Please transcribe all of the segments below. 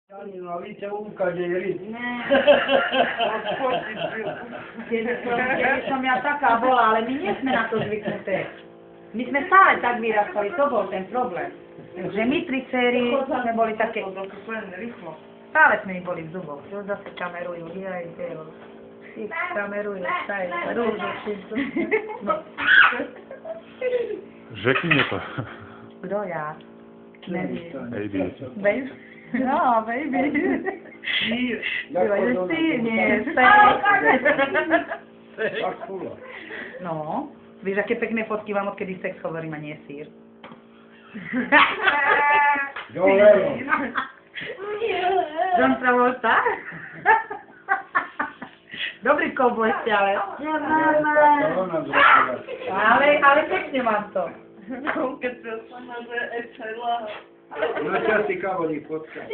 Janino, a víte, ukáže riť. Keby som ja taká bola, ale my nie sme na to zvyknuté. My sme stále tak vyrastali, to bol ten problém. Že my tri céry sme boli také... Stále sme boli v zuboch. Čo zase kamerujú, kamerujú, rúžu, všetko. No. Řekni mě to. Kdo já? Nevím. Baby. Baby? No, baby. Sír. Sír, nie, Tak spolu. No, víš, aké pekné fotky vám, odkedy sex hovorím, a nie sír. Dolero. John Travolta? Dobrý kouboj ste, ale... Ale pekne mám to. No, keď sa ma celá. No časy kavodí fotka.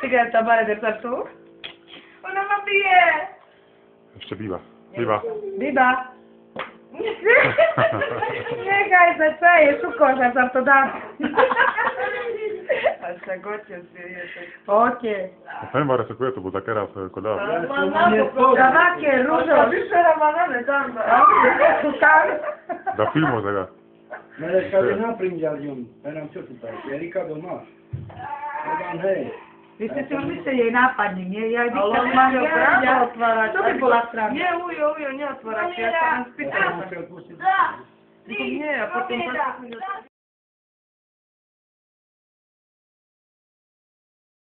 Cigareta Bareder sa tu? Ona ma bije. Ještě bývá. Bývá. Biba. Nechaj sa, čo je, šuko, že sa to dá. A však otec je tak. Otec. Nevím, Mare, co je to, bude také rád, jako dá. Davaké, rúžo. Vyšera ma na tam. Šukám. Da filmu, teda. Mene kaže naprinjal njom. Nenam čo tu pravi. Erika doma. Adam, hej. Vy ste si mysleli jej nápadník, nie? Ja by Ale som on mal má právo otvárať. To by bola strana. Nie, ujo, neotvárať. Ja sa len spýtam. Musel pustiť. Nie, a potom sa...